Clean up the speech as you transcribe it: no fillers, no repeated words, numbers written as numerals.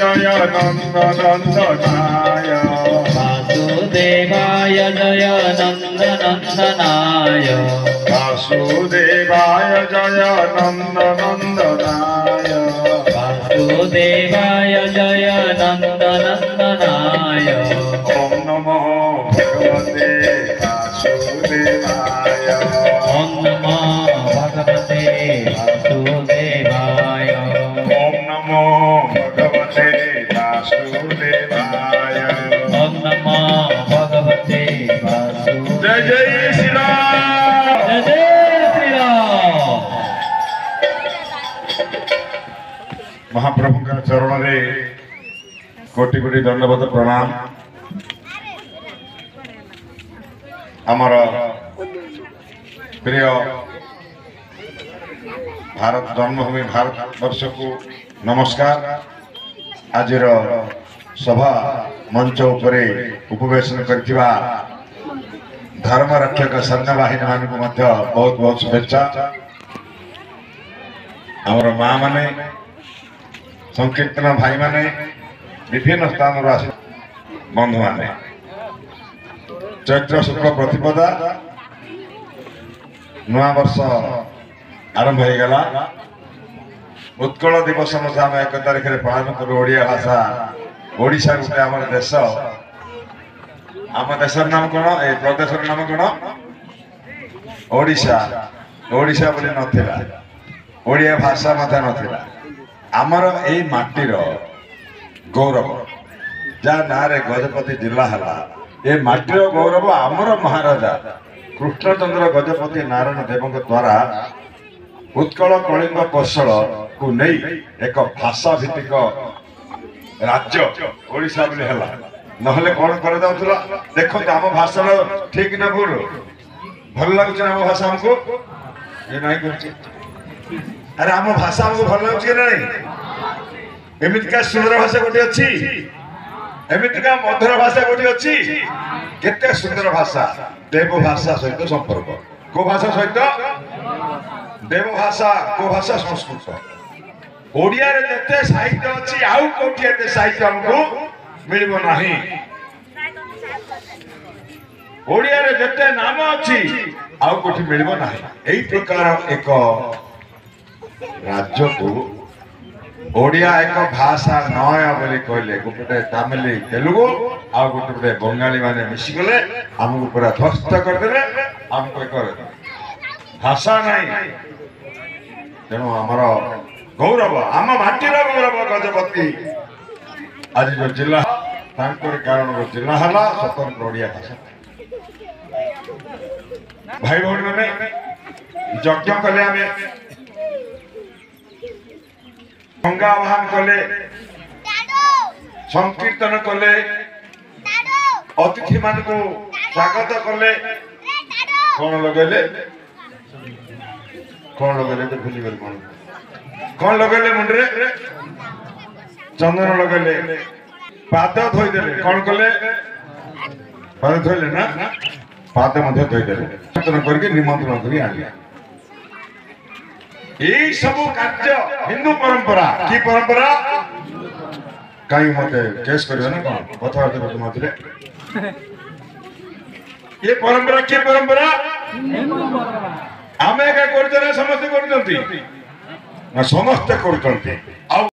जय नन्दनन्दनाय वासुदेवाय जय नन्दनन्दनाय वासुदेवाय जय नन्दनन्दनाय वासुदेवाय जय नन्दनन्दनाय ॐ नमो भगवते वासुदेवाय ॐ नमो भगवते वासुदेवाय ॐ नमो भगवते वासुदेवाय ॐ नमो भगवते वासुदेवाय। जय जय श्री राम जय जय श्री राम। महाप्रभु चरण रे कोटि कोटि दंडवत प्रणाम। आमर प्रिय भारत जन्मभूमि भारत वर्ष को नमस्कार। आज सभा मंच उपरे उपवेशन करथिबा धर्म रक्षक सैन्य बाहिनी मान को मध्य बहुत बहुत शुभेच्छा। आमर माँ माने संकीर्तन भाई माने विभिन्न स्थान बंधु माने चैत्र शुक्ल प्रतिपदा नया वर्ष आरंभ हो गला। उत्कल दिवस आम 1 तारिख पालन करूँ। ओडिया भाषा ओडिशा गोटे आम देश। आम देशर नाम कौन ए प्रदेश नाम कौन ओडिशा। ओडिशा बोली नथिला ओडिया भाषा मत नथिला। आमर ए माटीर गौरव जहाँ ना गजपति जिला है ये माटीर गौरव आमर महाराजा कृष्णचंद्र गजपति नारायण देव द्वारा उत्कल कलिंग कौशल को नहीं एक भाषा भित्तिक राज्य ओडिशा बोली है नहले कौन कर देखो आम भाषा ठीक ना भूल भल लगुच आम भाषा हमको ये नहीं कर अरे आम भाषा हमको भल लगुच कि नहीं एमितिका सुंदर भाषा गोटे अच्छी एमितिका मधुर भाषा गोटे अच्छी केते सुंदर भाषा देव भाषा सहित संपर्क को भाषा सहित देव भाषा को भाषा संस्कृत ओडिया रे जते साहित्य अच्छी आउ कोठी एते साहित्य हमको मिलबो नाही। ओडिया रे जते नाम अच्छी आउ कोठी मिलबो नाही। एई प्रकार एक राज्य को ओडिया एक भाषा नय बोली कहले गोटे तमिल तेलुगु आ गोटे बंगाली माने मिसी गले हमको पूरा ध्वस्त कर देले। हमको एक भाषा नहीं तेणु आमर गौरव आम माटीर गौरव गजपति आज जो जिला कारण जिला है स्वतंत्र ओडिया भाषा। भाई भौणी मैंने यज्ञ कले आम गंगा आह्वान कले संकीर्तन कले अतिथि मान को स्वागत कले कौन लगेले तो भूली गल कौन लगेले मुंडरे चंदन लगेले पाद धोईदेले कौन कले पाद धोइले ना पाद मध्य धोईदेले करके निमंत्रण करी आनिया। यही सब कार्य हिंदू परंपरा की परंपरा कहीं मत केस कर कथबार्ता मध्य ये परंपरा की परंपरा आम एका कर समस्ते कर समस्ते कर